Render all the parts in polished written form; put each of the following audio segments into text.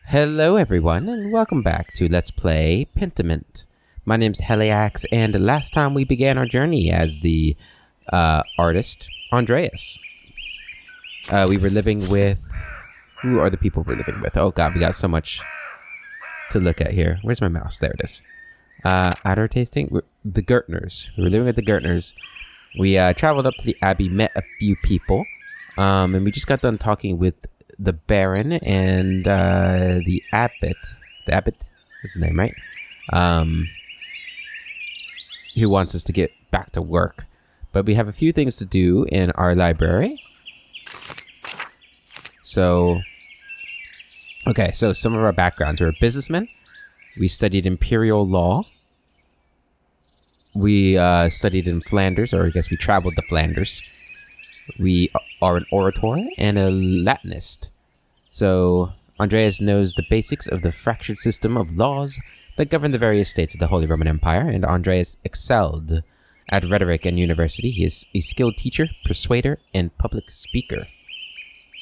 Hello everyone, and welcome back to Let's Play Pentiment. My name's Heliax, and last time we began our journey as the artist, Andreas. We were living with... Who are the people we're living with? Oh god, we got so much to look at here. Where's my mouse? There it is. At our tasting, the Gertners. We were living with the Gertners. We traveled up to the Abbey, met a few people, and we just got done talking with the Baron and the Abbot. The Abbot? That's his name, right? Who wants us to get back to work. But we have a few things to do in our library. So, okay, so some of our backgrounds. We're businessmen. We studied imperial law. We studied in Flanders, or I guess we traveled to Flanders. We are an orator and a Latinist. So, Andreas knows the basics of the fractured system of laws that govern the various states of the Holy Roman Empire, and Andreas excelled at rhetoric and university. He is a skilled teacher, persuader, and public speaker,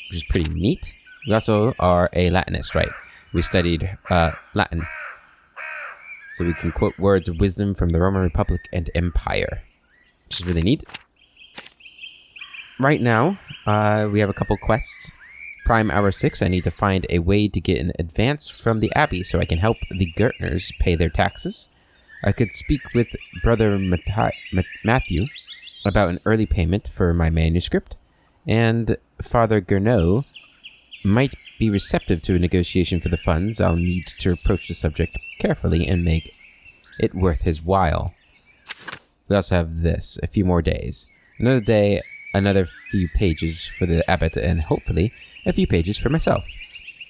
which is pretty neat. We also are a Latinist, right? We studied Latin, so we can quote words of wisdom from the Roman Republic and Empire, which is really neat. Right now, we have a couple quests. Prime Hour 6, I need to find a way to get an advance from the Abbey so I can help the Gertners pay their taxes. I could speak with Brother Matthew about an early payment for my manuscript, and Father Gernot might be receptive to a negotiation for the funds. I'll need to approach the subject carefully and make it worth his while. We also have this, a few more days. Another day, another few pages for the Abbot, and hopefully a few pages for myself.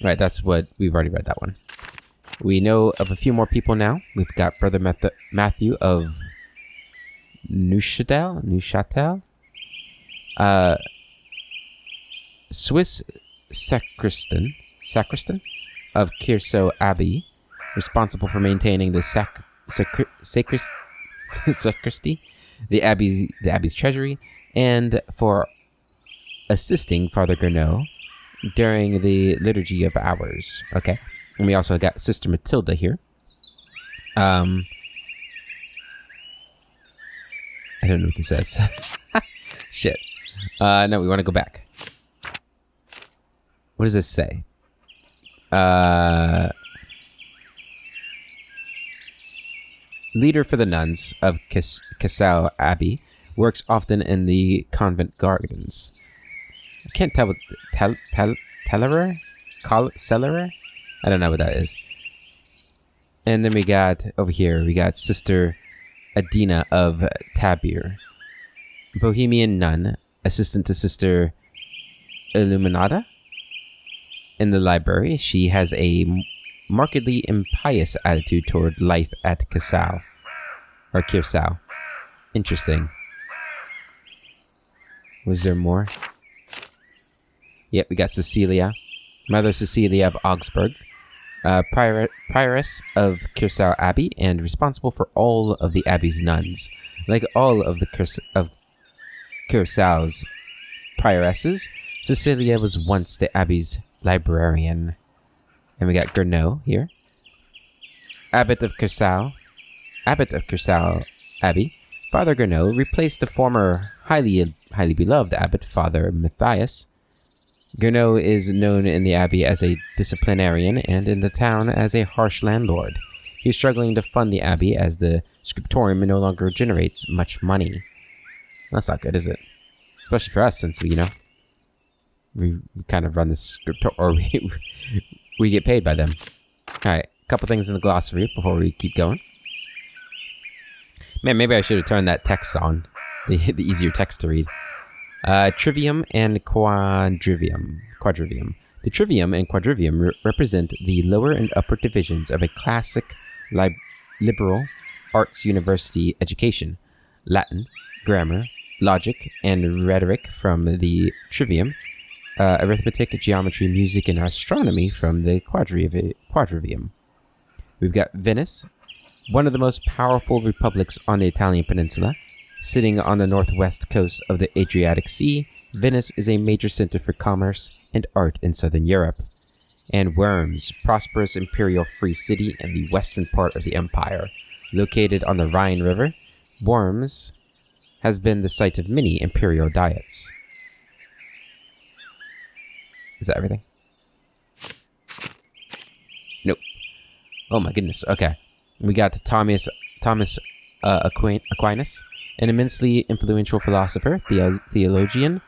Right, that's what we've already read that one. We know of a few more people now. We've got Brother Matthew of Neuchâtel, Swiss sacristan of Kirso Abbey, responsible for maintaining the sacristy, the Abbey's treasury, and for assisting Father Gernot during the Liturgy of Hours. Okay. And we also got Sister Matilda here. I don't know what this says. Shit. No, we want to go back. What does this say? Leader for the nuns of Cassel Abbey works often in the convent gardens. I can't tell what... Tellerer? Cellerer? I don't know what that is. And then we got, over here, we got Sister Adina of Tabir. Bohemian nun, assistant to Sister Illuminata. In the library, she has a markedly impious attitude toward life at Cassel. Or Kirsau. Interesting. Was there more? Yep, we got Cecilia. Mother Cecilia of Augsburg. Prioress of Kirsau Abbey and responsible for all of the Abbey's nuns. Like all of the Kirsau's prioresses, Cecilia was once the Abbey's librarian. And we got Gernot here. Abbot of Kirsau Abbey. Father Gernot replaced the former highly beloved Abbot, Father Matthias. Gernot is known in the Abbey as a disciplinarian and in the town as a harsh landlord. He is struggling to fund the Abbey as the Scriptorium no longer generates much money. That's not good, is it? Especially for us, since we kind of run the Scriptorium, or we get paid by them. Alright, a couple things in the glossary before we keep going. Man, maybe I should have turned that text on. The easier text to read. Trivium and Quadrivium. The Trivium and Quadrivium represent the lower and upper divisions of a classic liberal arts university education. Latin, grammar, logic, and rhetoric from the Trivium. Arithmetic, geometry, music, and astronomy from the Quadrivium. We've got Venice, one of the most powerful republics on the Italian peninsula. Sitting on the northwest coast of the Adriatic Sea, Venice is a major center for commerce and art in southern Europe. and Worms, prosperous imperial free city in the western part of the empire. Located on the Rhine River, Worms has been the site of many imperial diets. Is that everything? Nope. Oh my goodness. Okay. We got Thomas Aquinas, an immensely influential philosopher, theologian,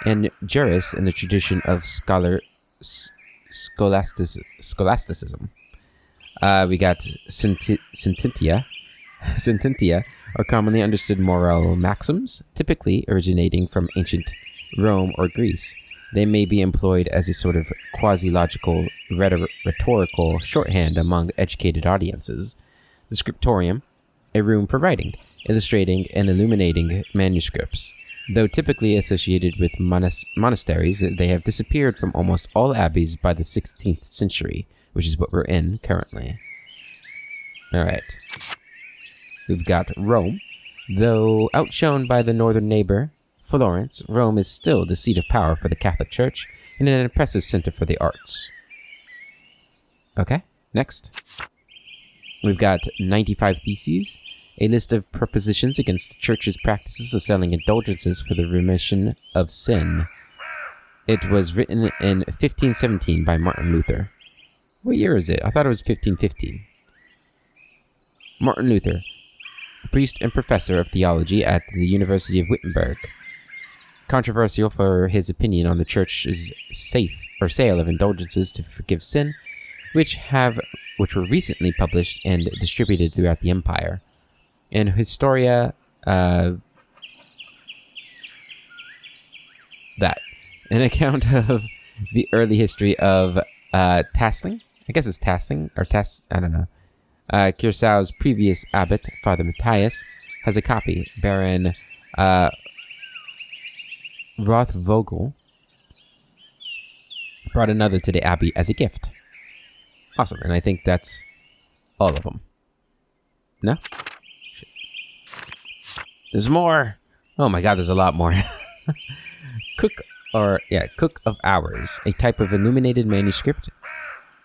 and jurist in the tradition of scholasticism. We got sententia, are commonly understood moral maxims, typically originating from ancient Rome or Greece. They may be employed as a sort of quasi-logical rhetorical shorthand among educated audiences. The Scriptorium, a room for writing, illustrating, and illuminating manuscripts. Though typically associated with monasteries, they have disappeared from almost all abbeys by the 16th century, which is what we're in currently. Alright. We've got Rome. Though outshone by the northern neighbor, Florence, Rome is still the seat of power for the Catholic Church and an impressive center for the arts. Okay, next. We've got 95 Theses, a list of propositions against the Church's practices of selling indulgences for the remission of sin. It was written in 1517 by Martin Luther. What year is it? I thought it was 1515. Martin Luther, priest and professor of theology at the University of Wittenberg. Controversial for his opinion on the Church's sale of indulgences to forgive sin, which were recently published and distributed throughout the empire. In Historia, an account of the early history of Tasling. I guess it's Tasling or I don't know. Cursow's previous abbot, Father Matthias, has a copy. Baron Rothvogel brought another to the abbey as a gift. Awesome, and I think that's all of them. No? There's more! Oh my god, there's a lot more. Cook of Hours, a type of illuminated manuscript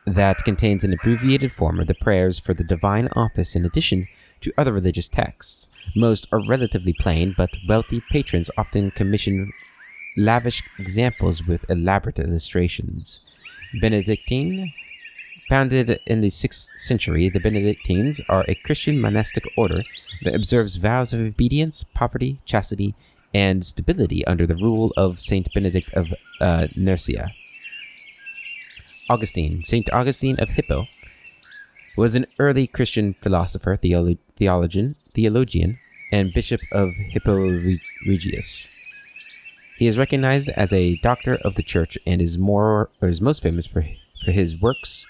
that contains an abbreviated form of the prayers for the divine office in addition to other religious texts. Most are relatively plain, but wealthy patrons often commission lavish examples with elaborate illustrations. Benedictine. Founded in the 6th century, the Benedictines are a Christian monastic order that observes vows of obedience, poverty, chastity, and stability under the rule of Saint Benedict of Nursia. Augustine. Saint Augustine of Hippo was an early Christian philosopher, theologian, and bishop of Hippo Regius. He is recognized as a doctor of the church and is most famous for his works,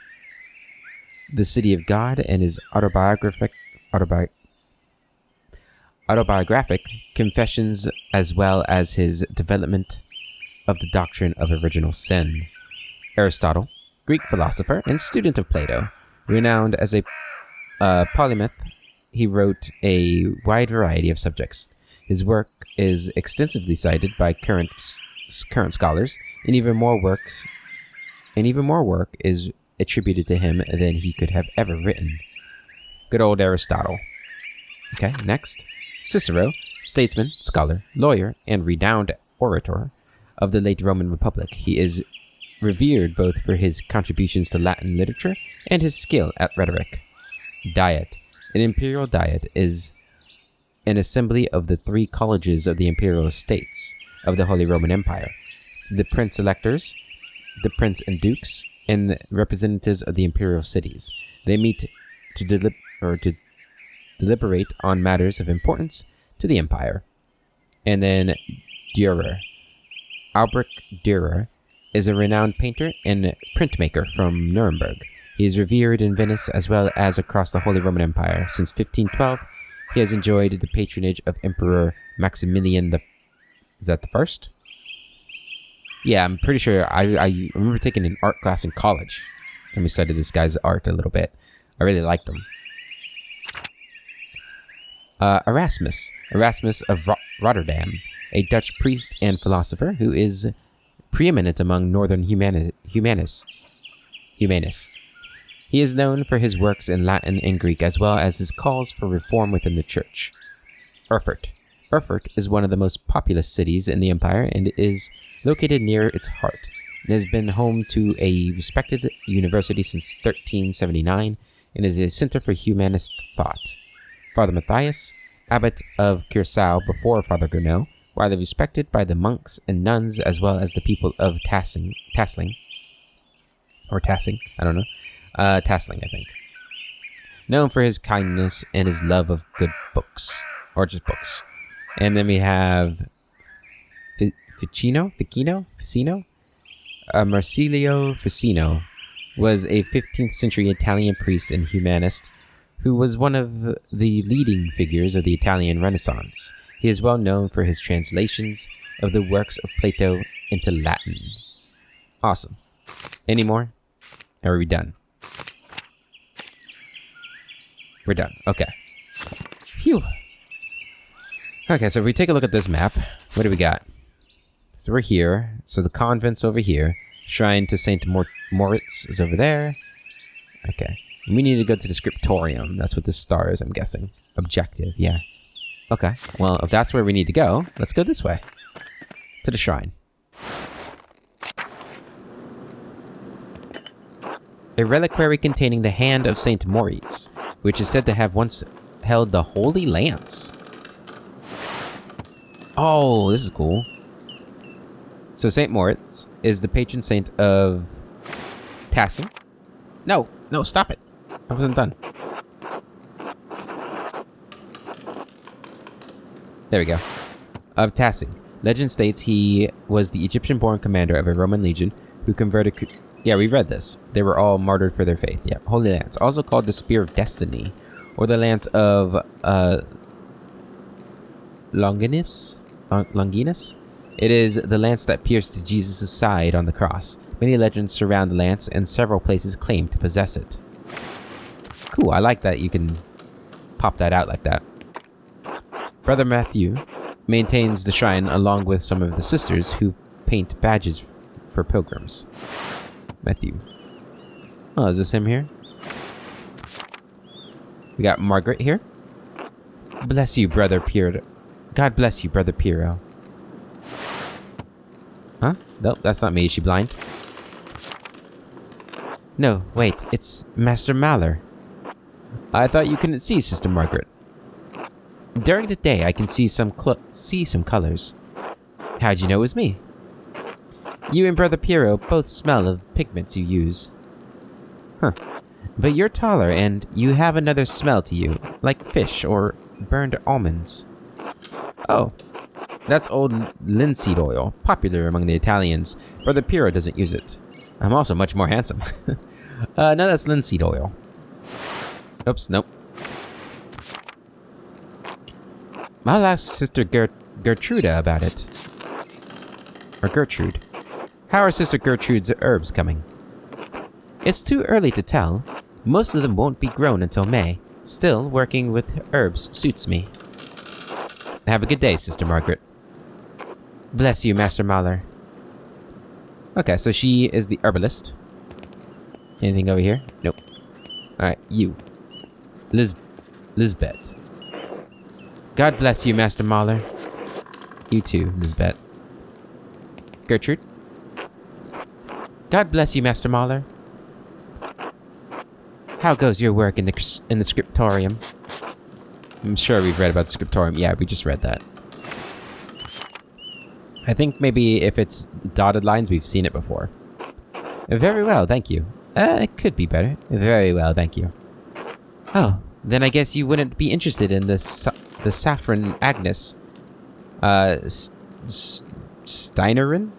The City of God, and his autobiographic Confessions, as well as his development of the doctrine of original sin. Aristotle, Greek philosopher and student of Plato, renowned as a polymath, he wrote a wide variety of subjects. His work is extensively cited by current scholars, and even more work is attributed to him than he could have ever written. Good old Aristotle. Okay, next. Cicero, statesman, scholar, lawyer, and renowned orator of the late Roman Republic. He is revered both for his contributions to Latin literature and his skill at rhetoric. Diet. An imperial diet is an assembly of the 3 colleges of the imperial estates of the Holy Roman Empire. The prince-electors, the prince and dukes, and the representatives of the imperial cities. They meet to deliberate on matters of importance to the empire. And then Dürer. Albrecht Dürer is a renowned painter and printmaker from Nuremberg. He is revered in Venice as well as across the Holy Roman Empire. Since 1512, he has enjoyed the patronage of Emperor Maximilian Is that the first? Yeah, I'm pretty sure. I remember taking an art class in college, and we studied this guy's art a little bit. I really liked him. Erasmus of Rotterdam, a Dutch priest and philosopher who is preeminent among northern humanists. humanist. He is known for his works in Latin and Greek, as well as his calls for reform within the church. Erfurt. Erfurt is one of the most populous cities in the empire and is located near its heart. It has been home to a respected university since 1379 and is a center for humanist thought. Father Matthias, abbot of Curacao before Father Gounod, widely respected by the monks and nuns as well as the people of Tasling, I think. Known for his kindness and his love of good books, or just books. And then we have Ficino? Marsilio Ficino was a 15th century Italian priest and humanist who was one of the leading figures of the Italian Renaissance. He is well known for his translations of the works of Plato into Latin. Awesome. Any more? Are we done? We're done. Okay. Phew. Okay, so if we take a look at this map, what do we got? So we're here. So the convent's over here. Shrine to Saint Moritz is over there. Okay. We need to go to the Scriptorium. That's what this star is, I'm guessing. Objective, yeah. Okay. Well, if that's where we need to go, let's go this way. To the shrine. A reliquary containing the hand of Saint Moritz, which is said to have once held the Holy Lance. Oh, this is cool. So Saint Moritz is the patron saint of Tassin. No, stop it. I wasn't done. There we go. Of Tassin. Legend states he was the Egyptian-born commander of a Roman legion who converted... Yeah, we read this. They were all martyred for their faith. Yeah, Holy Lance. Also called the Spear of Destiny, or the Lance of Longinus? Longinus? It is the lance that pierced Jesus' side on the cross. Many legends surround the lance, and several places claim to possess it. Cool, I like that you can pop that out like that. Brother Matthew maintains the shrine along with some of the sisters who paint badges for pilgrims. Matthew. Oh, is this him here? We got Margaret here. Bless you, Brother Piero. God bless you, Brother Piero. Huh? Nope, that's not me. Is she blind? No, wait. It's Master Maller. I thought you couldn't see, Sister Margaret. During the day, I can see some colors. How'd you know it was me? You and Brother Piero both smell of pigments you use. Huh. But you're taller, and you have another smell to you, like fish or burned almonds. Oh, that's old linseed oil, popular among the Italians. Brother Piero doesn't use it. I'm also much more handsome. No, that's linseed oil. Oops, nope. I'll ask Sister Gertruda about it. Or Gertrude. How are Sister Gertrude's herbs coming? It's too early to tell. Most of them won't be grown until May. Still, working with herbs suits me. Have a good day, Sister Margaret. Bless you, Master Maller. Okay, so she is the herbalist. Anything over here? Nope. Alright, you. Lisbeth. God bless you, Master Maller. You too, Lisbeth. Gertrude. God bless you, Master Maller. How goes your work in the Scriptorium? I'm sure we've read about the Scriptorium. Yeah, we just read that. I think maybe if it's dotted lines, we've seen it before. Very well, thank you. It could be better. Very well, thank you. Oh, then I guess you wouldn't be interested in the saffron Agnes. Steinerin?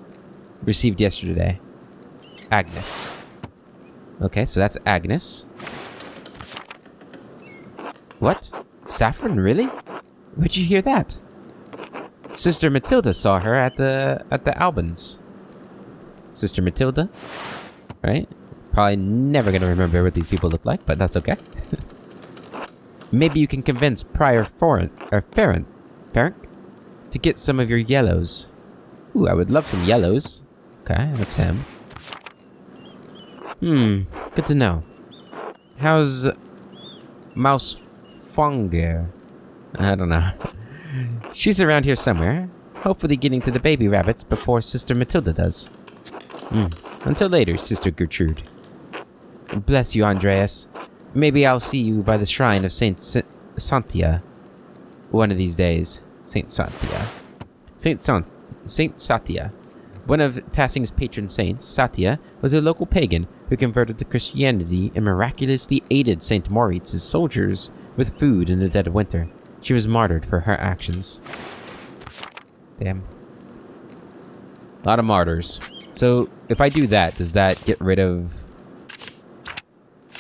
Received yesterday. Agnes. Okay, so that's Agnes. What? Saffron, really? Where'd you hear that? Sister Matilda saw her at the Albans. Sister Matilda? Right? Probably never gonna remember what these people look like, but that's okay. Maybe you can convince Prior Farrant to get some of your yellows. Ooh, I would love some yellows. Okay, that's him. Good to know. How's Mouse Fonger? I don't know. She's around here somewhere. Hopefully getting to the baby rabbits before Sister Matilda does. Until later, Sister Gertrude. Bless you, Andreas. Maybe I'll see you by the shrine of Saint Santia one of these days. Saint Satya. One of Tassing's patron saints, Satya, was a local pagan who converted to Christianity and miraculously aided Saint Moritz's soldiers with food in the dead of winter. She was martyred for her actions. Damn. A lot of martyrs. So, if I do that, does that get rid of...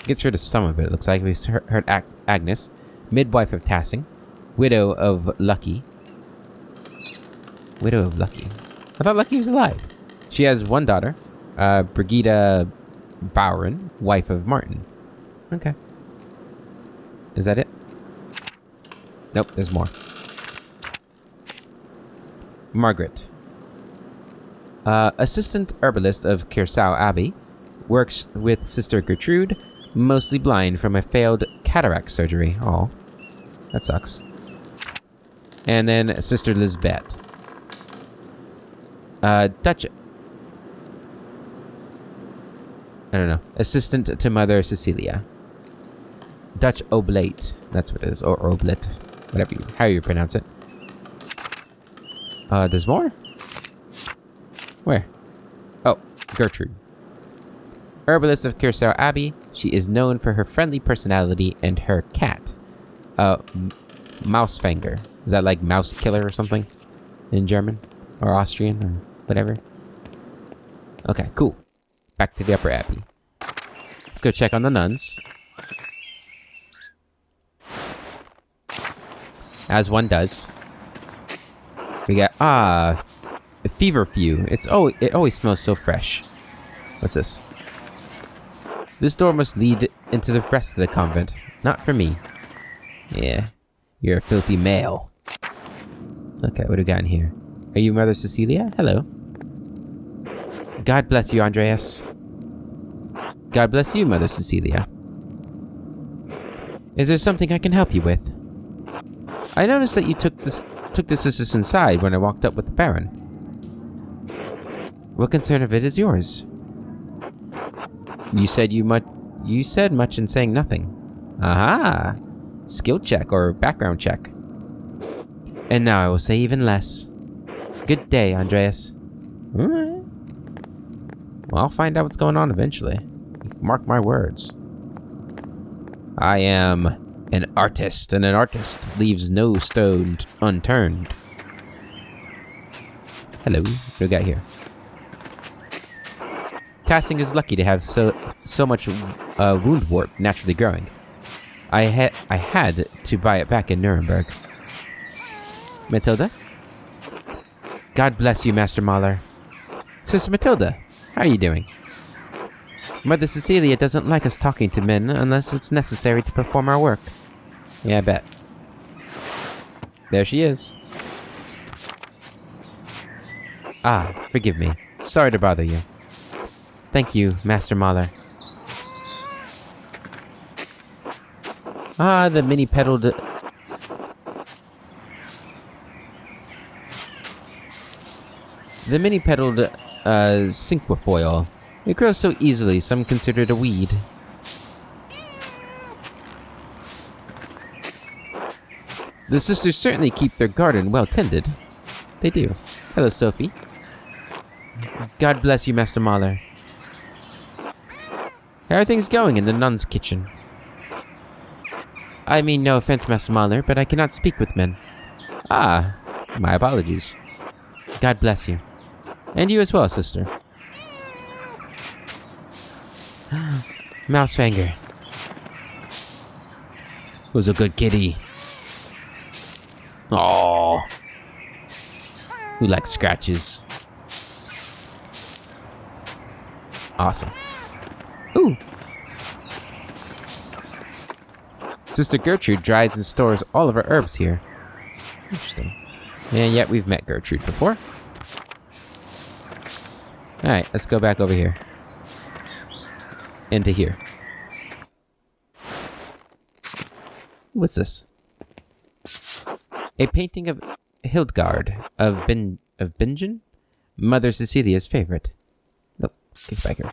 Gets rid of some of it. It looks like we heard Agnes, midwife of Tassing, widow of Lucky. Widow of Lucky. I thought Lucky was alive. She has one daughter, Brigida Bowron, wife of Martin. Okay. Is that it? Nope, there's more. Margaret. Assistant herbalist of Kersau Abbey, works with Sister Gertrude, mostly blind from a failed cataract surgery. Oh, that sucks. And then Sister Lisbeth. Dutch... I don't know. Assistant to Mother Cecilia. Dutch Oblate. That's what it is. Or Oblate. How you pronounce it. There's more? Where? Oh, Gertrude. Herbalist of Kersau Abbey, she is known for her friendly personality and her cat. Mausfanger. Is that like mouse killer or something? In German? Or Austrian? Or whatever? Okay, cool. Back to the Upper Abbey. Let's go check on the nuns. As one does. We got, a feverfew. It always smells so fresh. What's this? This door must lead into the rest of the convent. Not for me. Yeah. You're a filthy male. Okay, what do we got in here? Are you Mother Cecilia? Hello. God bless you, Andreas. God bless you, Mother Cecilia. Is there something I can help you with? I noticed that you took the sisters inside when I walked up with the Baron. What concern of it is yours? You said much in saying nothing. Aha! Skill check or background check. And now I will say even less. Good day, Andreas. Alright. Well, I'll find out what's going on eventually. Mark my words. I am an artist, and an artist leaves no stone unturned. Hello, what do we got here? Tassing is lucky to have so much wound warp naturally growing. I had to buy it back in Nuremberg. Matilda? God bless you, Master Mahler. Sister Matilda, how are you doing? Mother Cecilia doesn't like us talking to men unless it's necessary to perform our work. Yeah, I bet. There she is. Ah, forgive me. Sorry to bother you. Thank you, Master Mahler. Ah, the mini-pedaled... The mini-pedaled, cinquefoil. It grows so easily, some consider it a weed. The sisters certainly keep their garden well tended. They do. Hello, Sophie. God bless you, Master Mahler. How are things going in the nun's kitchen? I mean no offense, Master Mahler, but I cannot speak with men. Ah, my apologies. God bless you. And you as well, sister. Mousefanger. Was a good kitty. Aww. Who likes scratches? Awesome. Ooh. Sister Gertrude dries and stores all of her herbs here. Interesting. And yet we've met Gertrude before. Alright, let's go back over here. into here. What's this? A painting of Hildegard of Bingen? Mother Cecilia's favorite. Nope, get back here.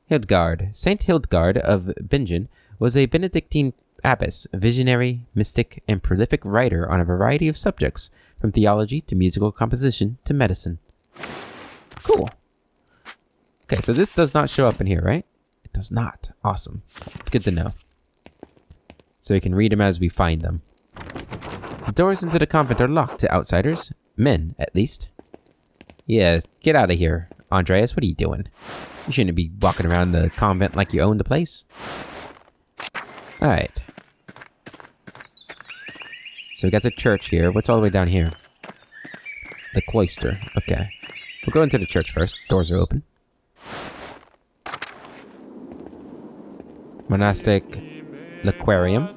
Hildegard. Saint Hildegard of Bingen was a Benedictine abbess, visionary, mystic, and prolific writer on a variety of subjects, from theology to musical composition to medicine. Cool. Okay, so this does not show up in here, right? It does not. Awesome. It's good to know. So we can read them as we find them. The doors into the convent are locked to outsiders. Men, at least. Yeah, get out of here. Andreas, what are you doing? You shouldn't be walking around the convent like you own the place. Alright. So we got the church here. What's all the way down here? The cloister. Okay. We'll go into the church first. Doors are open. Monastic Scriptorium.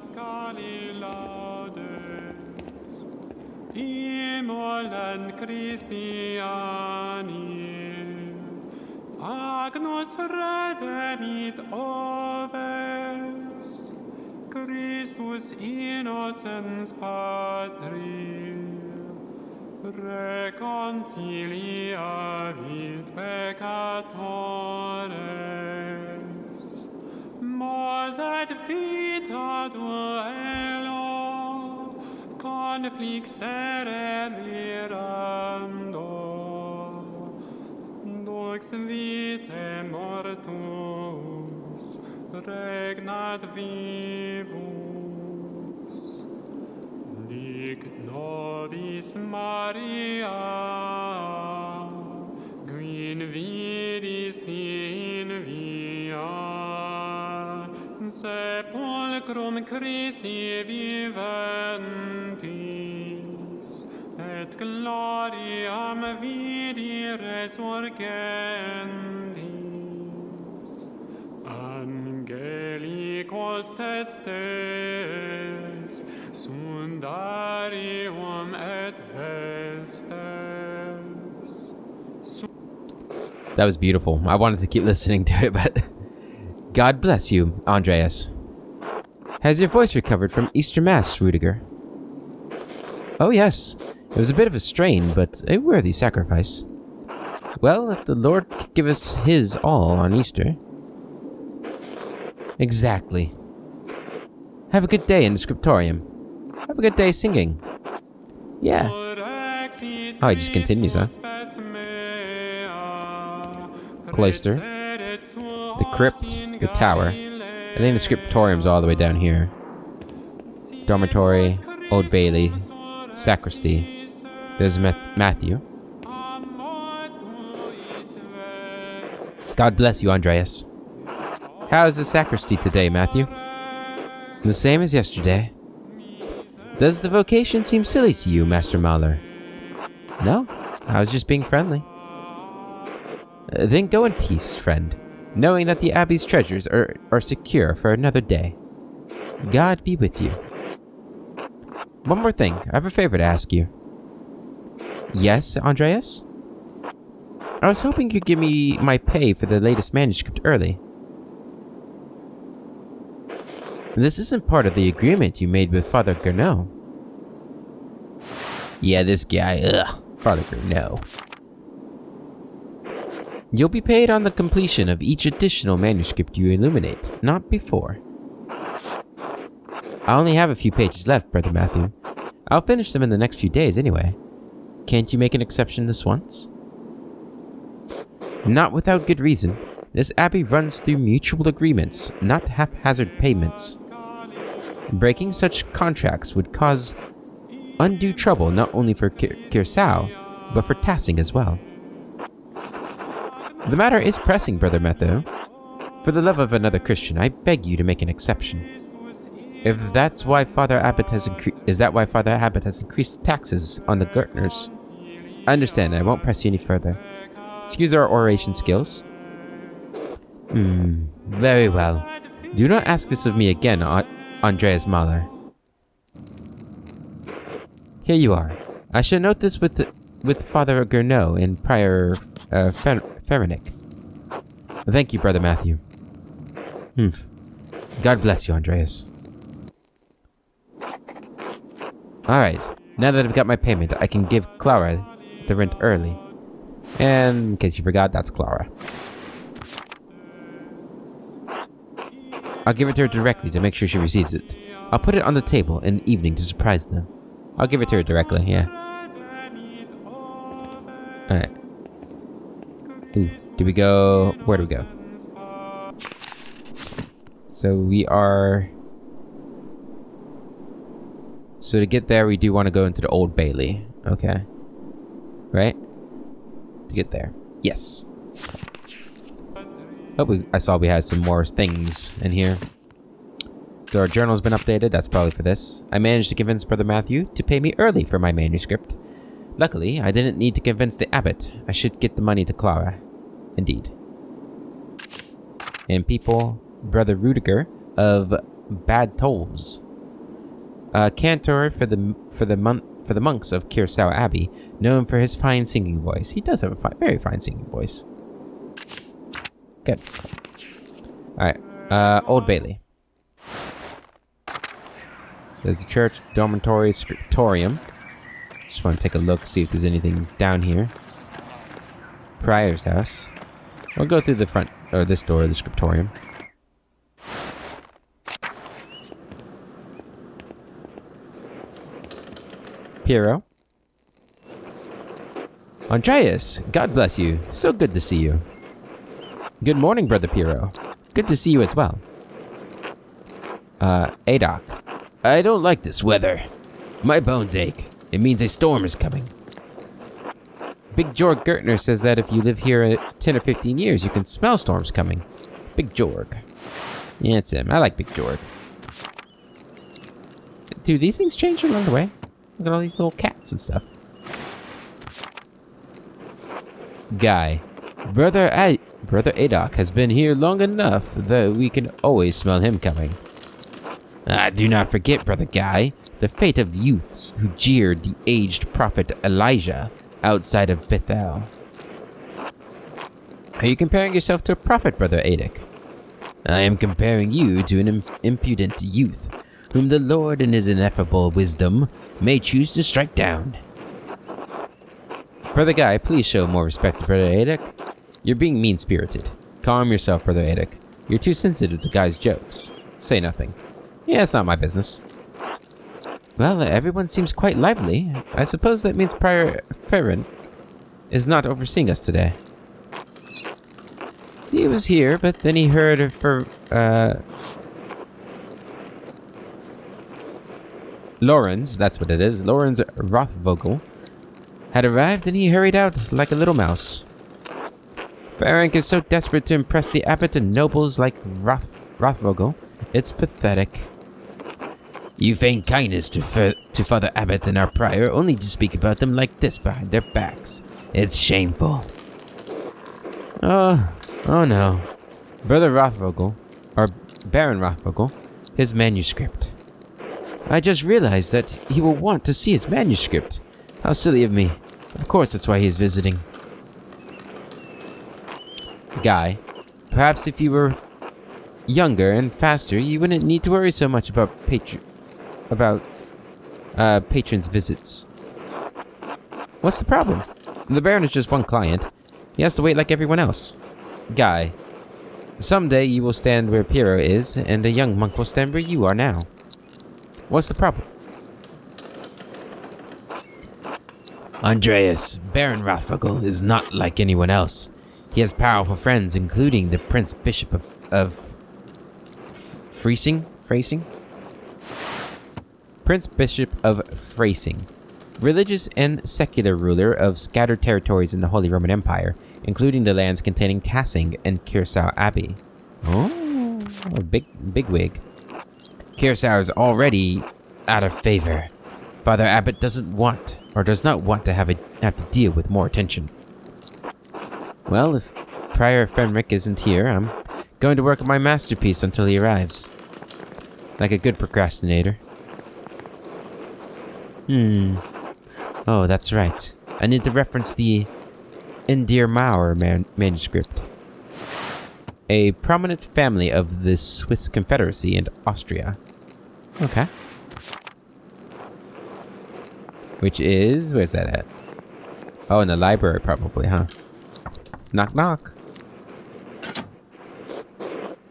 Agnus redemit oves, Christus innocens patri, reconciliavit peccatores, mos et vita duello, conflixere mirando, Dux vitae mortus regnat vivus. Dic nobis Maria, qui vidis in via, sepulcrum Christi viventis, et gloriam vidi resurgentis. Angelicos testes, sundarium et vestes. That was beautiful. I wanted to keep listening to it, but... God bless you, Andreas. Has your voice recovered from Easter Mass, Rudiger? Oh yes. It was a bit of a strain, but a worthy sacrifice. Well, if the Lord could give us his all on Easter. Exactly. Have a good day in the Scriptorium. Have a good day singing. Yeah. Oh, he just continues, huh? Cloister. The crypt. The tower. I think the Scriptorium's all the way down here. Dormitory. Old Bailey. Sacristy. There's Matthew. God bless you, Andreas. How is the sacristy today, Matthew? The same as yesterday. Does the vocation seem silly to you, Master Mahler? No, I was just being friendly. Then go in peace, friend, knowing that the Abbey's treasures are secure for another day. God be with you. One more thing, I have a favor to ask you. Yes, Andreas? I was hoping you'd give me my pay for the latest manuscript early. This isn't part of the agreement you made with Father Gernot. Yeah, this guy, Father Gernot. You'll be paid on the completion of each additional manuscript you illuminate, not before. I only have a few pages left, Brother Matthew. I'll finish them in the next few days anyway. Can't you make an exception this once? Not without good reason. This abbey runs through mutual agreements, not haphazard payments. Breaking such contracts would cause undue trouble not only for Kirsau, but for Tassing as well. The matter is pressing, Brother Matthew. For the love of another Christian, I beg you to make an exception. If that's why Father Abbot has increased taxes on the Gärtners, I understand. I won't press you any further. Excuse our oration skills. Very well. Do not ask this of me again, Andreas Mahler. Here you are. I shall note this with Father Gernot in prior Ferenic. Thank you, Brother Matthew. Humph. God bless you, Andreas. Alright, now that I've got my payment, I can give Clara the rent early. And in case you forgot, that's Clara. I'll give it to her directly to make sure she receives it. I'll put it on the table in the evening to surprise them. I'll give it to her directly, yeah. Alright. Ooh, do we go... Where do we go? So we are... So to get there, we do want to go into the Old Bailey. Okay. Right? To get there. Yes. Oh, I saw we had some more things in here. So our journal's been updated. That's probably for this. I managed to convince Brother Matthew to pay me early for my manuscript. Luckily, I didn't need to convince the abbot. I should get the money to Clara. Indeed. And people, Brother Rudiger of Bad Tolls. Cantor for the monks of Curacao Abbey, known for his fine singing voice. He does have a very fine singing voice. Good. Alright, Old Bailey. There's the church, dormitory, scriptorium. Just want to take a look, see if there's anything down here. Prior's house. We'll go through the front, or this door, the scriptorium. Piero. Andreas, God bless you. So good to see you. Good morning, Brother Piero. Good to see you as well. Adoc. I don't like this weather. My bones ache. It means a storm is coming. Big Jorg Gertner says that if you live here 10 or 15 years, you can smell storms coming. Big Jorg. Yeah, it's him. I like Big Jorg. Do these things change along the way? Look at all these little cats and stuff. Guy. Brother Adoc has been here long enough that we can always smell him coming. Do not forget, Brother Guy, the fate of youths who jeered the aged prophet Elijah outside of Bethel. Are you comparing yourself to a prophet, Brother Adoc? I am comparing you to an impudent youth, whom the Lord in his ineffable wisdom may choose to strike down. Brother Guy, please show more respect to Brother Adoc. You're being mean-spirited. Calm yourself, Brother Adoc. You're too sensitive to Guy's jokes. Say nothing. Yeah, it's not my business. Well, everyone seems quite lively. I suppose that means Prior Ferren is not overseeing us today. He was here, but then he heard for, Lorenz, that's what it is, Lorenz Rothvogel, had arrived and he hurried out like a little mouse. Ferenc is so desperate to impress the abbot and nobles like Rothvogel, it's pathetic. You feign kindness to Father Abbot and our prior only to speak about them like this behind their backs. It's shameful. Oh no. Brother Rothvogel, or Baron Rothvogel, his manuscript. I just realized that he will want to see his manuscript. How silly of me. Of course that's why he is visiting. Guy, perhaps if you were younger and faster, you wouldn't need to worry so much about patrons' visits. What's the problem? The Baron is just one client. He has to wait like everyone else. Guy, someday you will stand where Piero is, and a young monk will stand where you are now. What's the problem? Andreas, Baron Rothvogel is not like anyone else. He has powerful friends, including the Prince Bishop of Freising? Prince Bishop of Freising, religious and secular ruler of scattered territories in the Holy Roman Empire, including the lands containing Tassing and Curacao Abbey. Oh, a big wig. Curacao is already out of favor. Father Abbot does not want to have to deal with more attention. Well, if Prior Fenric isn't here, I'm going to work on my masterpiece until he arrives. Like a good procrastinator. Oh, that's right. I need to reference the Indir Mauer manuscript. A prominent family of the Swiss Confederacy and Austria. Okay. Which is... where's that at? Oh, in the library probably, huh? Knock knock.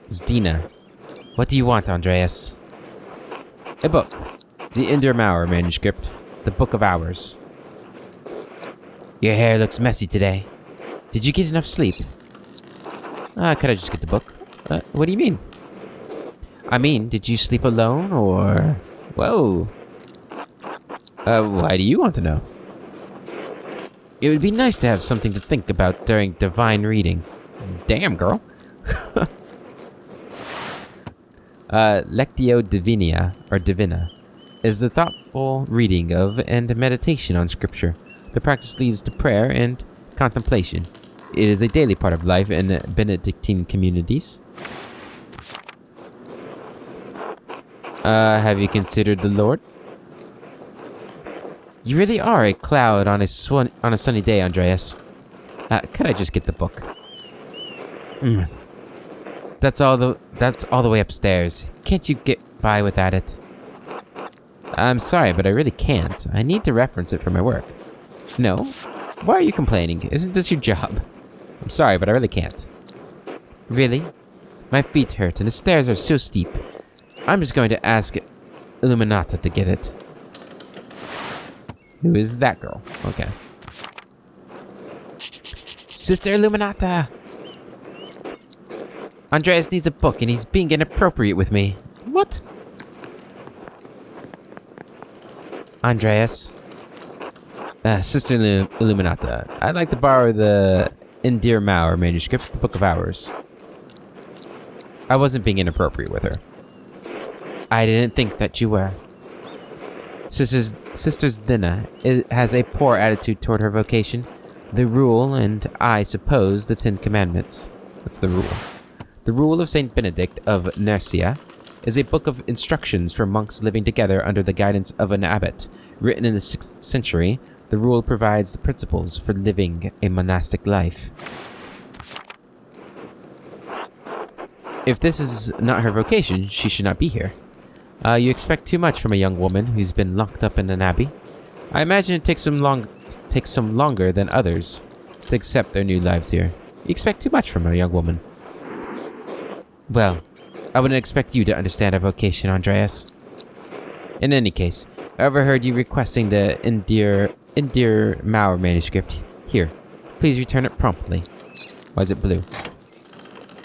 Zdina. What do you want, Andreas? A book. The Indir Mauer manuscript. The Book of Hours. Your hair looks messy today. Did you get enough sleep? Could I just get the book? What do you mean? I mean, did you sleep alone, or... Whoa. Why do you want to know? It would be nice to have something to think about during divine reading. Damn, girl. Lectio Divina, or Divina, is the thoughtful reading of and meditation on Scripture. The practice leads to prayer and contemplation. It is a daily part of life in Benedictine communities. Have you considered the Lord? You really are a cloud on a sunny day, Andreas. Could I just get the book? That's all the way upstairs. Can't you get by without it? I'm sorry, but I really can't. I need to reference it for my work. No? Why are you complaining? Isn't this your job? I'm sorry, but I really can't. Really? My feet hurt, and the stairs are so steep. I'm just going to ask Illuminata to get it. Who is that girl? Okay. Sister Illuminata! Andreas needs a book, and he's being inappropriate with me. What? Andreas. Sister Illuminata, I'd like to borrow the Indir Mauer manuscript, the Book of Hours. I wasn't being inappropriate with her. I didn't think that you were. Sister's Dina has a poor attitude toward her vocation, the rule, and I suppose the 10 Commandments. What's the rule? The Rule of Saint Benedict of Nursia is a book of instructions for monks living together under the guidance of an abbot. Written in the 6th century, the rule provides the principles for living a monastic life. If this is not her vocation, she should not be here. You expect too much from a young woman who's been locked up in an abbey. I imagine it takes some longer than others to accept their new lives here. You expect too much from a young woman. Well, I wouldn't expect you to understand our vocation, Andreas. In any case, I overheard you requesting the Indir Mauer manuscript. Here, please return it promptly. Why is it blue?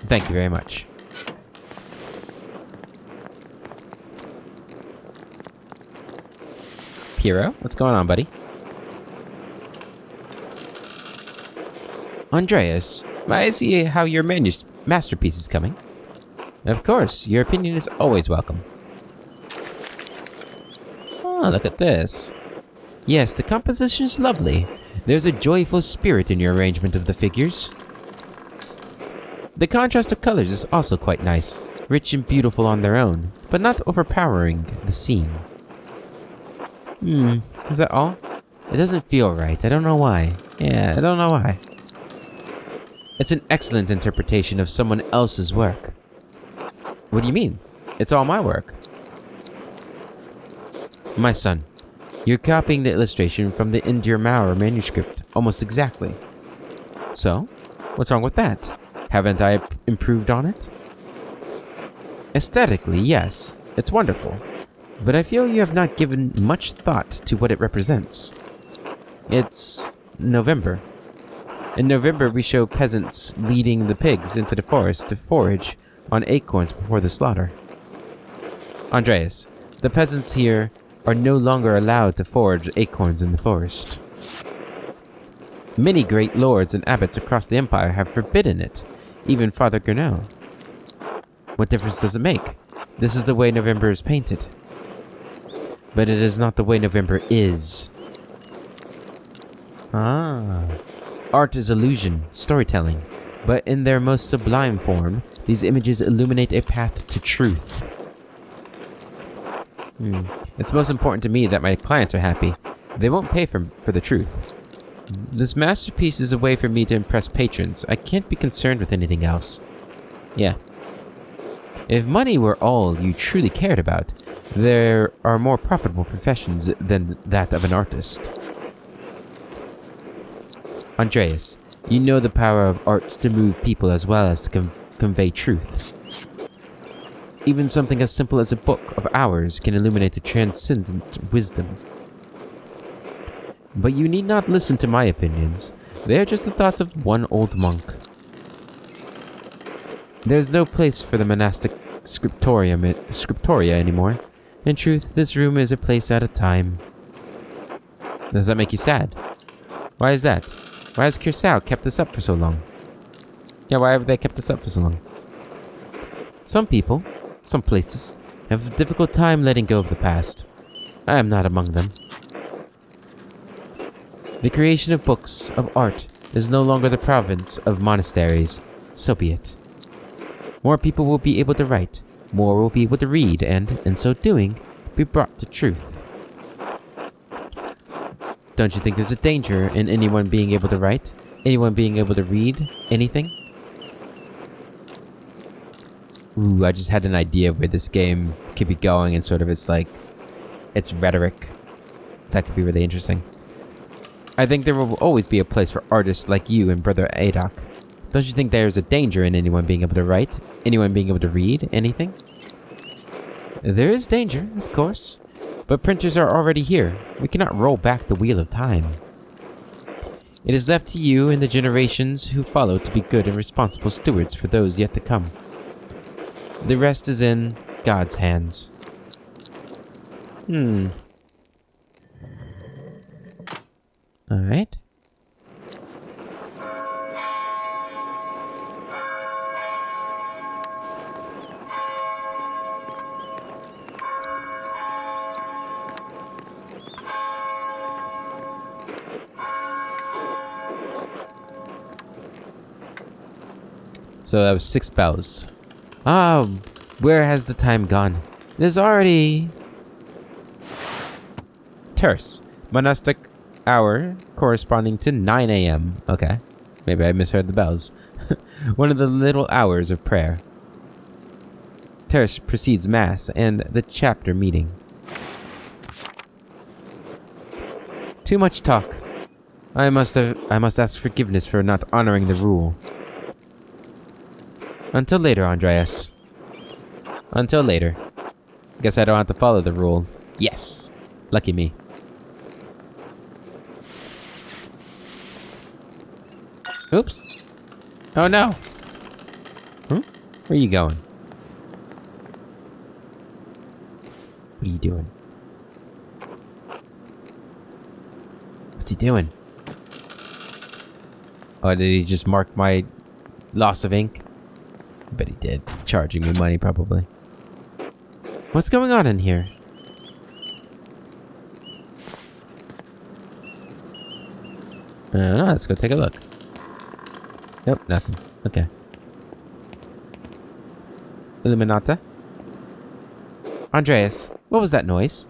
Thank you very much. Piero, what's going on, buddy? Andreas, I see how your masterpiece is coming. Of course, your opinion is always welcome. Oh, look at this. Yes, the composition is lovely. There's a joyful spirit in your arrangement of the figures. The contrast of colors is also quite nice, rich and beautiful on their own, but not overpowering the scene. Is that all? It doesn't feel right. I don't know why. Yeah, I don't know why. It's an excellent interpretation of someone else's work. What do you mean? It's all my work. My son, you're copying the illustration from the Indir Mauer manuscript, almost exactly. So, what's wrong with that? Haven't I improved on it? Aesthetically, yes, it's wonderful. But I feel you have not given much thought to what it represents. It's November. In November, we show peasants leading the pigs into the forest to forage on acorns before the slaughter. Andreas, the peasants here are no longer allowed to forage acorns in the forest. Many great lords and abbots across the empire have forbidden it, even Father Gernot. What difference does it make? This is the way November is painted. But it is not the way November is. Art is illusion, storytelling, but in their most sublime form, these images illuminate a path to truth. It's most important to me that my clients are happy. They won't pay for the truth. This masterpiece is a way for me to impress patrons. I can't be concerned with anything else. Yeah. If money were all you truly cared about, there are more profitable professions than that of an artist. Andreas, you know the power of art to move people as well as to convey truth. Even something as simple as a book of hours can illuminate a transcendent wisdom. But you need not listen to my opinions. They are just the thoughts of one old monk. There's no place for the monastic scriptoria anymore. In truth, this room is a place at a time. Does that make you sad? Why is that? Why has Kirsau kept this up for so long? Yeah, why have they kept this up for so long? Some people, some places, have a difficult time letting go of the past. I am not among them. The creation of books, of art, is no longer the province of monasteries. So be it. More people will be able to write, more will be able to read, and, in so doing, be brought to truth. Don't you think there's a danger in anyone being able to write? Anyone being able to read anything? Ooh, I just had an idea of where this game could be going and sort of its rhetoric. That could be really interesting. I think there will always be a place for artists like you and Brother Adok. Don't you think there's a danger in anyone being able to write? Anyone being able to read anything? There is danger, of course. But printers are already here. We cannot roll back the wheel of time. It is left to you and the generations who follow to be good and responsible stewards for those yet to come. The rest is in God's hands. Alright. So that was 6 bells. Where has the time gone? It is already... Terse. Monastic hour corresponding to 9 a.m. Okay. Maybe I misheard the bells. One of the little hours of prayer. Terse precedes Mass and the chapter meeting. Too much talk. I must ask forgiveness for not honoring the rule. Until later, Andreas. Until later. Guess I don't have to follow the rule. Yes! Lucky me. Oops. Oh no! Where are you going? What are you doing? What's he doing? Oh, did he just mark my loss of ink? I bet he did. Charging me money, probably. What's going on in here? I don't know. Let's go take a look. Nope, nothing. Okay. Illuminata? Andreas, what was that noise?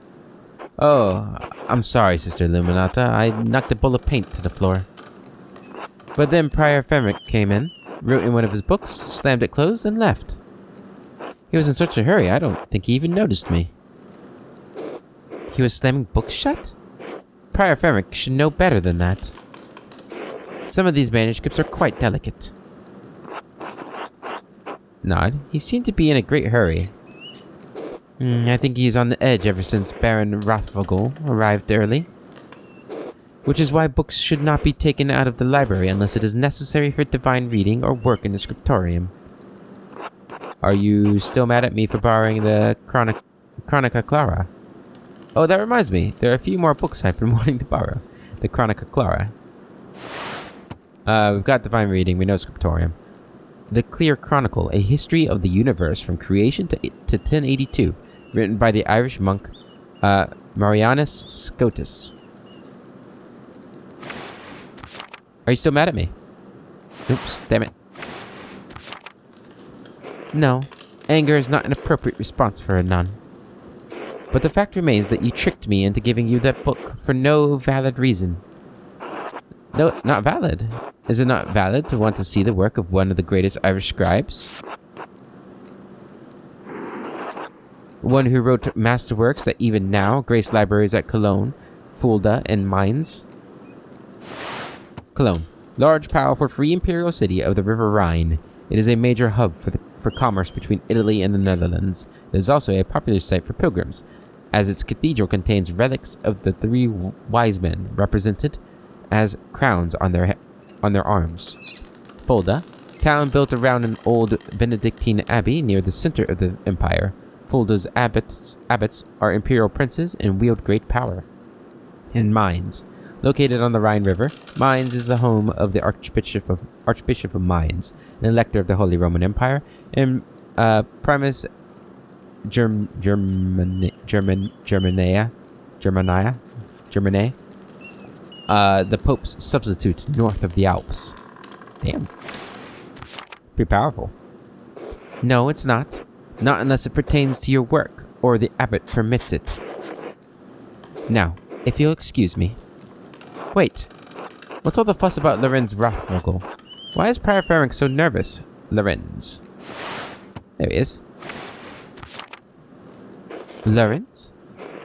Oh, I'm sorry, Sister Illuminata. I knocked a bowl of paint to the floor. But then Prior Femic came in, wrote in one of his books, slammed it closed, and left. He was in such a hurry, I don't think he even noticed me. He was slamming books shut? Prior Femic should know better than that. Some of these manuscripts are quite delicate. Nod. He seemed to be in a great hurry. I think he's on the edge ever since Baron Rothvogel arrived early. Which is why books should not be taken out of the library unless it is necessary for divine reading or work in the Scriptorium. Are you still mad at me for borrowing the Chronica Clara? Oh, that reminds me. There are a few more books I've been wanting to borrow. The Chronica Clara. We've got divine reading. We know Scriptorium. The Clear Chronicle, a history of the universe from creation to 1082, written by the Irish monk Marianus Scotus. Are you still mad at me? Oops, damn it. No, anger is not an appropriate response for a nun. But the fact remains that you tricked me into giving you that book for no valid reason. No, not valid. Is it not valid to want to see the work of one of the greatest Irish scribes? One who wrote masterworks that even now grace libraries at Cologne, Fulda, and Mainz. Cologne, large, powerful, free imperial city of the River Rhine. It is a major hub for commerce between Italy and the Netherlands. It is also a popular site for pilgrims, as its cathedral contains relics of the three wise men represented as crowns on their arms. Fulda, town built around an old Benedictine abbey near the center of the empire. Fulda's abbots are imperial princes and wield great power. And Mainz, located on the Rhine River, Mainz is the home of the Archbishop of Mainz, an elector of the Holy Roman Empire, and Primus Germanae, the Pope's substitute north of the Alps. Damn. Pretty powerful. No, it's not. Not unless it pertains to your work, or the abbot permits it. Now, if you'll excuse me. Wait. What's all the fuss about Lorenz Rothvogel? Why is Prior Ferenc so nervous? Lorenz. There he is. Lorenz?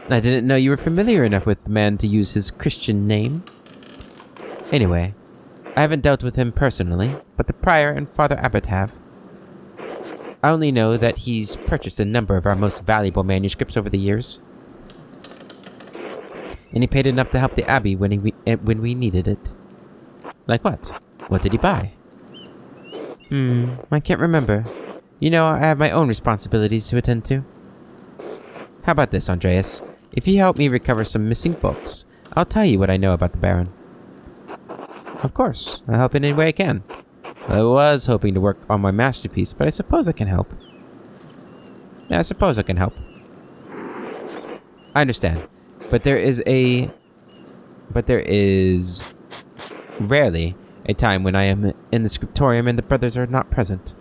I didn't know you were familiar enough with the man to use his Christian name. Anyway, I haven't dealt with him personally, but the Prior and Father Abbot have. I only know that he's purchased a number of our most valuable manuscripts over the years. And he paid enough to help the Abbey when we needed it. Like what? What did he buy? I can't remember. You know, I have my own responsibilities to attend to. How about this, Andreas? If you help me recover some missing books, I'll tell you what I know about the Baron. Of course, I'll help in any way I can. I was hoping to work on my masterpiece, but I suppose I can help. Yeah, I suppose I can help. I understand. But there is rarely a time when I am in the Scriptorium and the brothers are not present.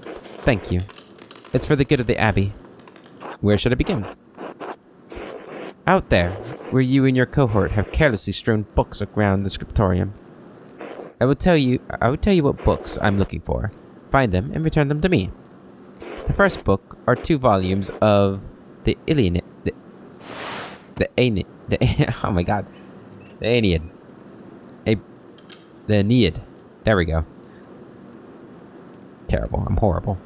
Thank you. It's for the good of the Abbey. Where should I begin? Out there, where you and your cohort have carelessly strewn books around the Scriptorium. I will tell you what books I'm looking for. Find them and return them to me. The first book are 2 volumes of the Iliad. The Aeneid. Oh my god. The Aeneid. The Aeneid. There we go. Terrible. I'm horrible.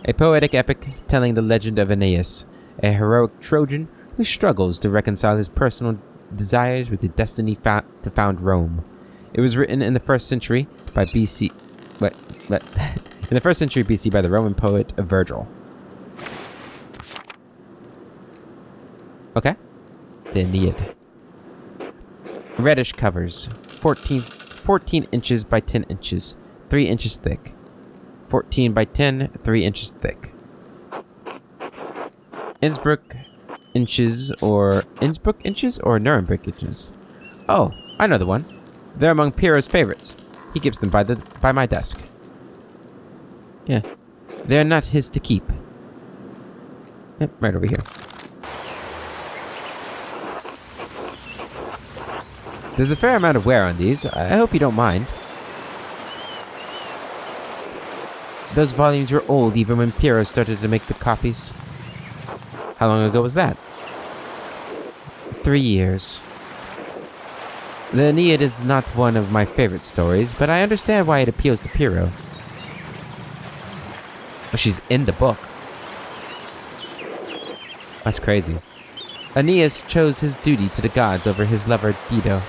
A poetic epic telling the legend of Aeneas, a heroic Trojan who struggles to reconcile his personal desires with the destiny to found Rome. It was written in the 1st century by BC. In the 1st century BC by the Roman poet Virgil. Okay. The Aeneid. Reddish covers. 14 inches by 10 inches. 3 inches thick. 14 by 10, 3 inches thick. Innsbruck inches or Nuremberg inches? Oh, I know the one. They're among Piero's favorites. He keeps them by my desk. Yeah. They're not his to keep. Yep, right over here. There's a fair amount of wear on these. I hope you don't mind. Those volumes were old even when Piero started to make the copies. How long ago was that? 3 years. The Aeneid is not one of my favorite stories, but I understand why it appeals to Piero. Oh, she's in the book. That's crazy. Aeneas chose his duty to the gods over his lover Dido.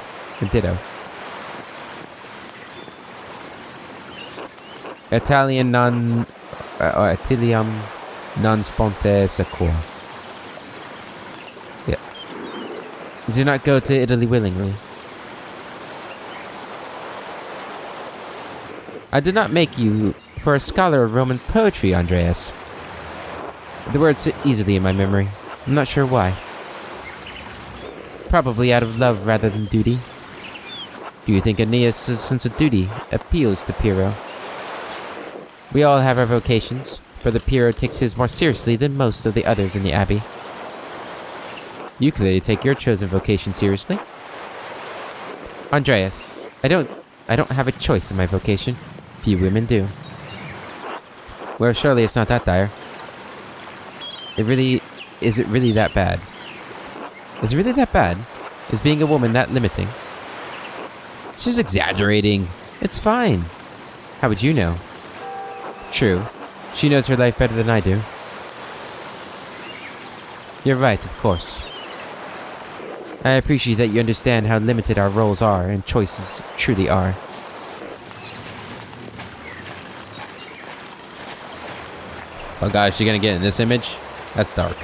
Italium non sponte secur. Yeah. Do not go to Italy willingly. I did not make you for a scholar of Roman poetry, Andreas. The words sit easily in my memory. I'm not sure why. Probably out of love rather than duty. Do you think Aeneas' sense of duty appeals to Piero? We all have our vocations. Brother Piero takes his more seriously than most of the others in the Abbey. You clearly take your chosen vocation seriously. Andreas, I don't have a choice in my vocation. Few women do. Well, surely it's not that dire. Is it really that bad? Is it really that bad? Is being a woman that limiting? She's exaggerating. It's fine. How would you know? True. She knows her life better than I do. You're right, of course. I appreciate that you understand how limited our roles are and choices truly are. Oh gosh, you're gonna get in this image? That's dark.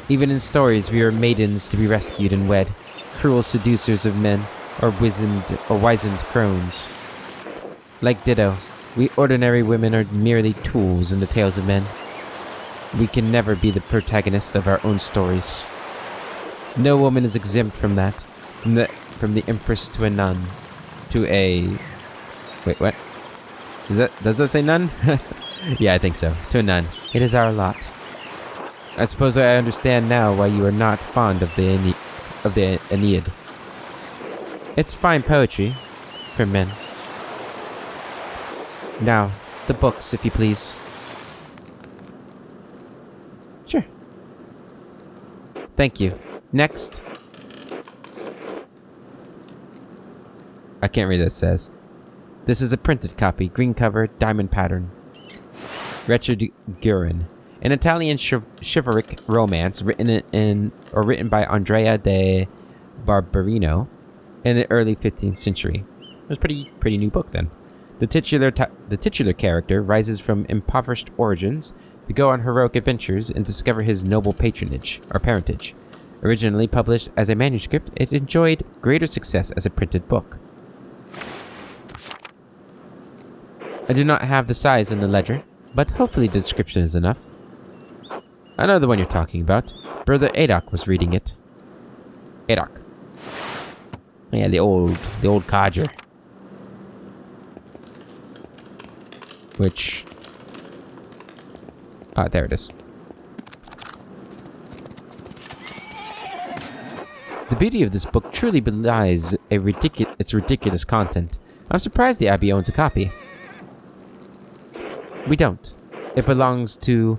Even in stories, we are maidens to be rescued and wed, cruel seducers of men, or wizened crones. Like Ditto, we ordinary women are merely tools in the tales of men. We can never be the protagonist of our own stories. No woman is exempt from that. From the empress to a nun. To a... Wait, what? Does that say nun? Yeah, I think so. To a nun. It is our lot. I suppose I understand now why you are not fond of the Aeneid. It's fine poetry. For men. Now, the books, if you please. Sure. Thank you. Next. I can't read what it says. This is a printed copy, green cover, diamond pattern. Retrograde, an Italian chivalric romance written by Andrea de Barberino in the early 15th century. It was a pretty new book then. The titular character rises from impoverished origins to go on heroic adventures and discover his noble parentage. Originally published as a manuscript, it enjoyed greater success as a printed book. I do not have the size in the ledger, but hopefully the description is enough. I know the one you're talking about. Brother Adok was reading it. Adok. Yeah, the old codger. Which... Ah, there it is. The beauty of this book truly belies its ridiculous content. I'm surprised the Abbey owns a copy. We don't. It belongs to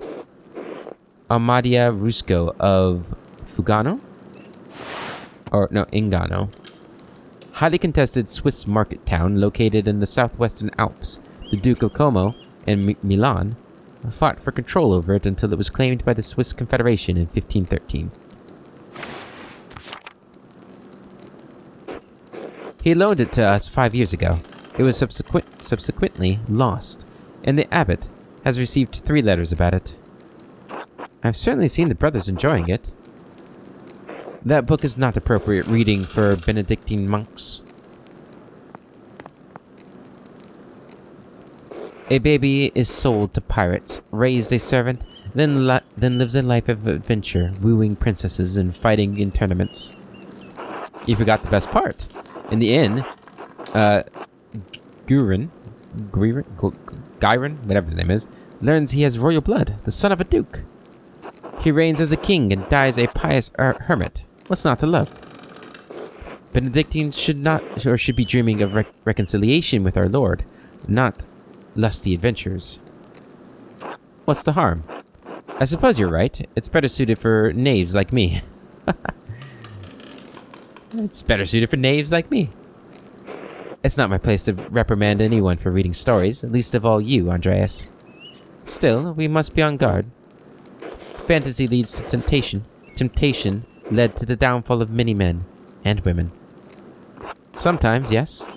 Amadia Rusco of Fugano? Or, no, Ingano. Highly contested Swiss market town located in the southwestern Alps. The Duke of Como and Milan fought for control over it until it was claimed by the Swiss Confederation in 1513. He loaned it to us 5 years ago. It was subsequently lost, and the abbot has received 3 letters about it. I've certainly seen the brothers enjoying it. That book is not appropriate reading for Benedictine monks. A baby is sold to pirates, raised a servant, then lives a life of adventure, wooing princesses and fighting in tournaments. You forgot the best part. In the inn, Gyron, whatever his name is, learns he has royal blood, the son of a duke. He reigns as a king and dies a pious hermit. What's not to love? Benedictines should be dreaming of reconciliation with our Lord, not lusty adventures. What's the harm? I suppose you're right. It's better suited for knaves like me. It's better suited for knaves like me. It's not my place to reprimand anyone for reading stories, least of all you, Andreas. Still, we must be on guard. Fantasy leads to temptation. Temptation led to the downfall of many men and women. Sometimes, yes.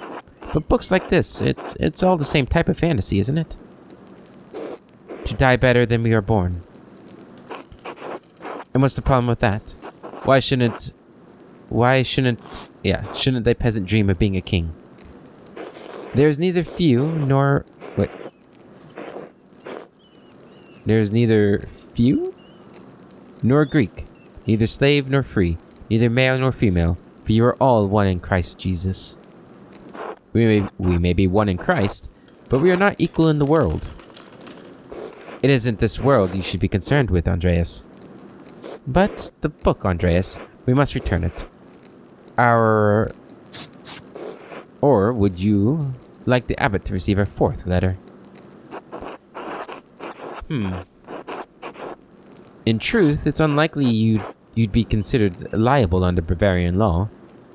But books like this, it's all the same type of fantasy, isn't it? To die better than we are born. And what's the problem with that? Shouldn't the peasant dream of being a king? There's neither few nor Greek, neither slave nor free, neither male nor female, for you are all one in Christ Jesus. We may be one in Christ, but we are not equal in the world. It isn't this world you should be concerned with, Andreas. But the book, Andreas, we must return it. our... Or would you like the abbot to receive a fourth letter? In truth, it's unlikely you'd be considered liable under Bavarian law.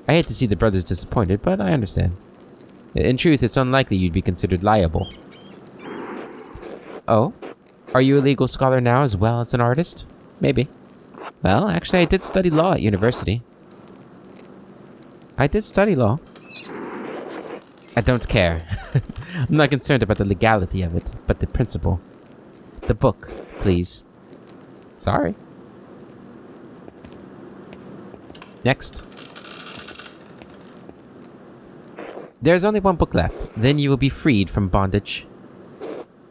I hate to see the brothers disappointed, but I understand. In truth, it's unlikely you'd be considered liable. Oh? Are you a legal scholar now as well as an artist? Maybe. Well, actually, I did study law at university. I did study law. I don't care. I'm not concerned about the legality of it, but the principle. The book, please. Sorry. Next. There's only one book left. Then you will be freed from bondage.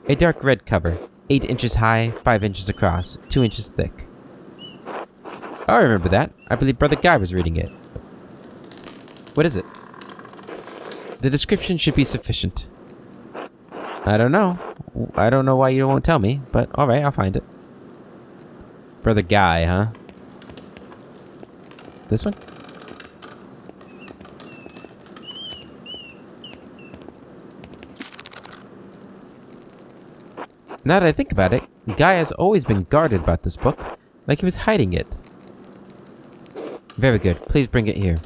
A dark red cover. 8 inches high, 5 inches across, 2 inches thick. I remember that. I believe Brother Guy was reading it. What is it? The description should be sufficient. I don't know. I don't know why you won't tell me, but alright, I'll find it. Brother Guy, huh? This one? Now that I think about it, Guy has always been guarded about this book, like he was hiding it. Very good. Please bring it here.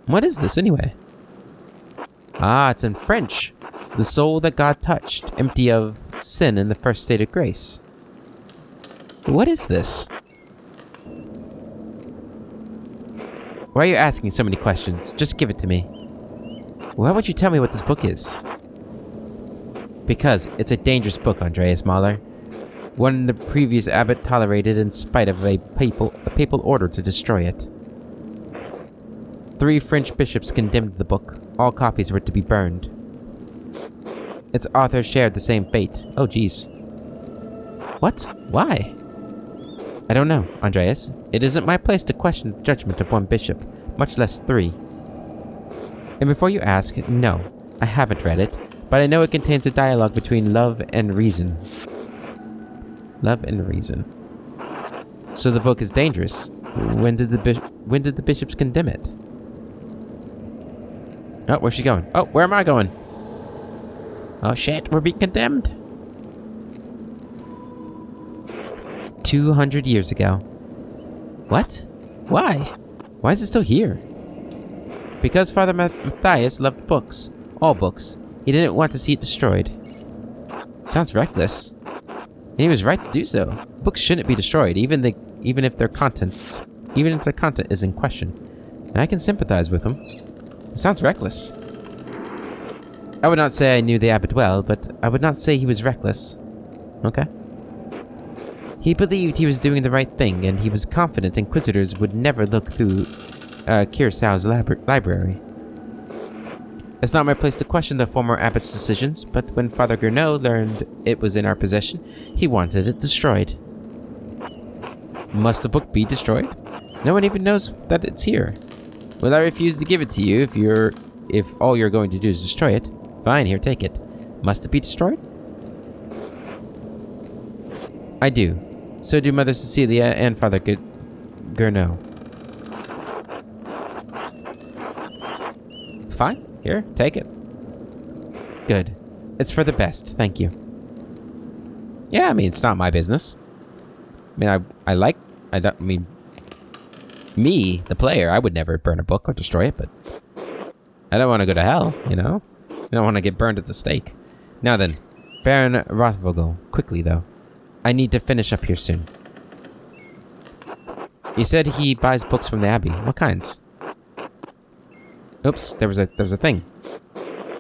What is this, anyway? Ah, it's in French. The soul that God touched, empty of sin in the first state of grace. What is this? Why are you asking so many questions? Just give it to me. Why won't you tell me what this book is? Because it's a dangerous book, Andreas Mahler. One the previous abbot tolerated in spite of a papal order to destroy it. 3 French bishops condemned the book. All copies were to be burned. Its author shared the same fate. Oh, jeez. What? Why? I don't know, Andreas. It isn't my place to question the judgment of one bishop, much less 3. And before you ask, no, I haven't read it, but I know it contains a dialogue between love and reason. Love and reason. So the book is dangerous. When did the bishops condemn it? Oh, where's she going? Oh, where am I going? Oh shit, we're being condemned. 200 years ago. What? Why? Why is it still here? Because Father Matthias loved books. All books. He didn't want to see it destroyed. Sounds reckless. And he was right to do so. Books shouldn't be destroyed, even if their content is in question. And I can sympathize with him. It sounds reckless. I would not say I knew the abbot well, but I would not say he was reckless. Okay. He believed he was doing the right thing, and he was confident inquisitors would never look through Curacau's library. It's not my place to question the former abbot's decisions, but when Father Gurnot learned it was in our possession, he wanted it destroyed. Must the book be destroyed? No one even knows that it's here. Well, I refuse to give it to you if all you're going to do is destroy it. Fine, here, take it. Must it be destroyed? I do. So do Mother Cecilia and Father Gurnot. Fine, here, take it. Good. It's for the best, thank you. Yeah, I mean, it's not my business. I mean, me, the player, I would never burn a book or destroy it, but I don't want to go to hell, you know? I don't want to get burned at the stake. Now then, Baron Rothvogel, quickly though. I need to finish up here soon. He said he buys books from the Abbey. What kinds? Oops, there was a thing.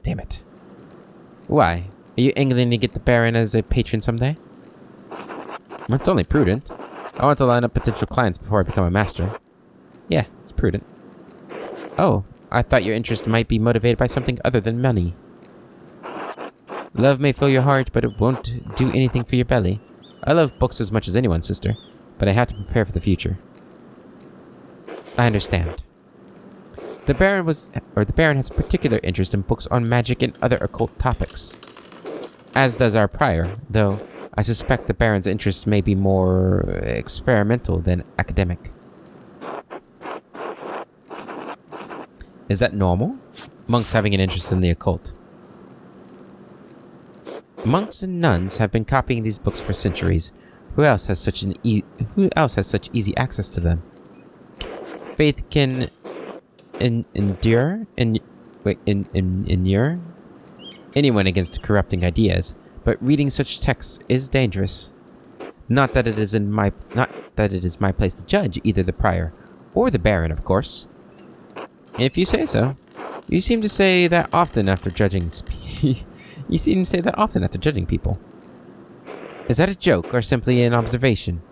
Damn it. Why? Are you angling to get the Baron as a patron someday? Well, it's only prudent. I want to line up potential clients before I become a master. Yeah, it's prudent. Oh, I thought your interest might be motivated by something other than money. Love may fill your heart, but it won't do anything for your belly. I love books as much as anyone, sister, but I have to prepare for the future. I understand. The Baron has a particular interest in books on magic and other occult topics. As does our prior, though I suspect the Baron's interest may be more experimental than academic. Is that normal? Monks having an interest in the occult. Monks and nuns have been copying these books for centuries. Who else has such easy access to them? Faith can endure anyone against corrupting ideas, but reading such texts is dangerous. Not that it is my place to judge either the prior or the baron, of course. If you say so. You seem to say that often after judging people. Is that a joke or simply an observation?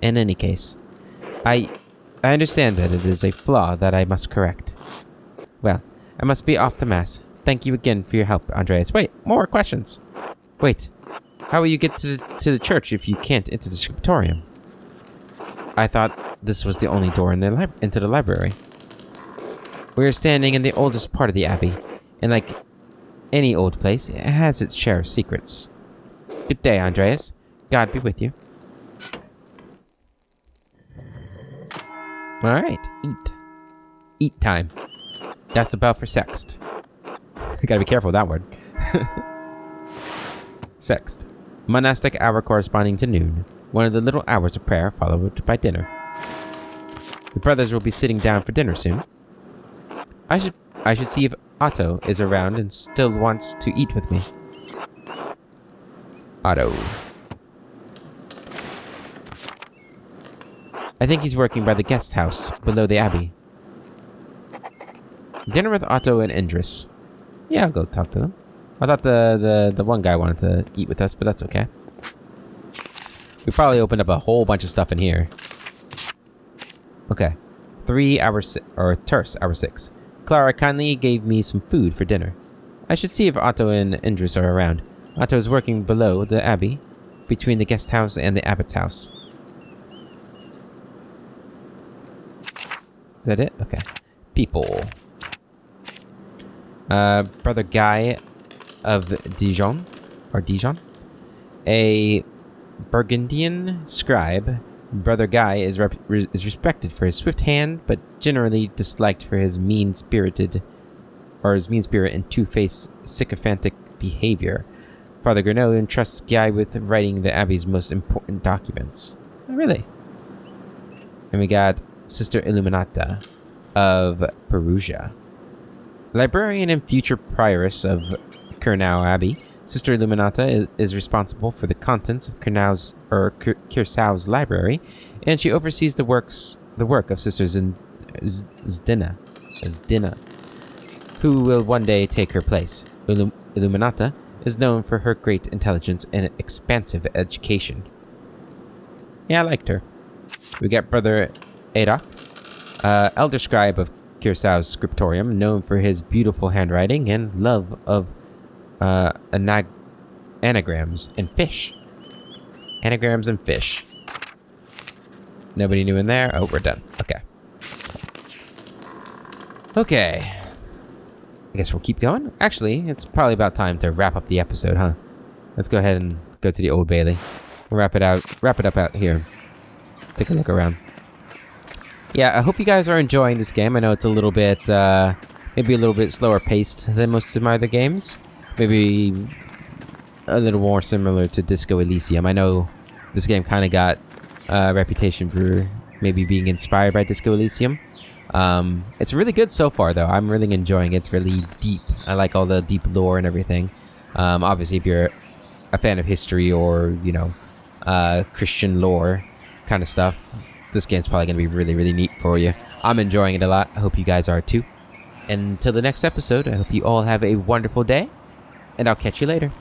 In any case, I understand that it is a flaw that I must correct. Well, I must be off to mass. Thank you again for your help, Andreas. Wait, more questions. Wait, how will you get to the church if you can't enter the Scriptorium? I thought this was the only door into the library. We are standing in the oldest part of the abbey, and like any old place, it has its share of secrets. Good day, Andreas. God be with you. Alright, eat. Eat time. That's the bell for sext. You gotta be careful with that word. Sext. Monastic hour corresponding to noon. One of the little hours of prayer followed by dinner. The brothers will be sitting down for dinner soon. I should see if Otto is around and still wants to eat with me. Otto. I think he's working by the guest house below the abbey. Dinner with Otto and Indris. Yeah, I'll go talk to them. I thought the one guy wanted to eat with us, but that's okay. We probably opened up a whole bunch of stuff in here. Okay. 3 hours, or terse, hour 6. Clara kindly gave me some food for dinner. I should see if Otto and Indris are around. Otto is working below the abbey, between the guest house and the abbot's house. Is that it? Okay. People. Brother Guy of Dijon, a Burgundian scribe. Brother Guy is respected for his swift hand, but generally disliked for his mean spirit and two-faced sycophantic behavior. Father Grenot entrusts Guy with writing the abbey's most important documents. Oh, really? And we got Sister Illuminata of Perugia. Librarian and future prioress of Kernau Abbey, Sister Illuminata is responsible for the contents of Kirsau's library, and she oversees the work of Sister Zdina, who will one day take her place. Illuminata is known for her great intelligence and expansive education. Yeah, I liked her. We got Brother Adok, elder scribe of Kirsau's Scriptorium, known for his beautiful handwriting and love of anagrams and fish. Anagrams and fish. Nobody new in there? Oh, we're done. Okay. Okay. I guess we'll keep going. Actually, it's probably about time to wrap up the episode, huh? Let's go ahead and go to the Old Bailey. We'll wrap it up out here. Take a look around. Yeah, I hope you guys are enjoying this game. I know it's a little bit, maybe a little bit slower paced than most of my other games. Maybe a little more similar to Disco Elysium. I know this game kind of got a reputation for maybe being inspired by Disco Elysium. It's really good so far, though. I'm really enjoying it. It's really deep. I like all the deep lore and everything. Obviously, if you're a fan of history or, you know, Christian lore kind of stuff, this game's probably going to be really, really neat for you. I'm enjoying it a lot. I hope you guys are too. And until the next episode, I hope you all have a wonderful day, and I'll catch you later.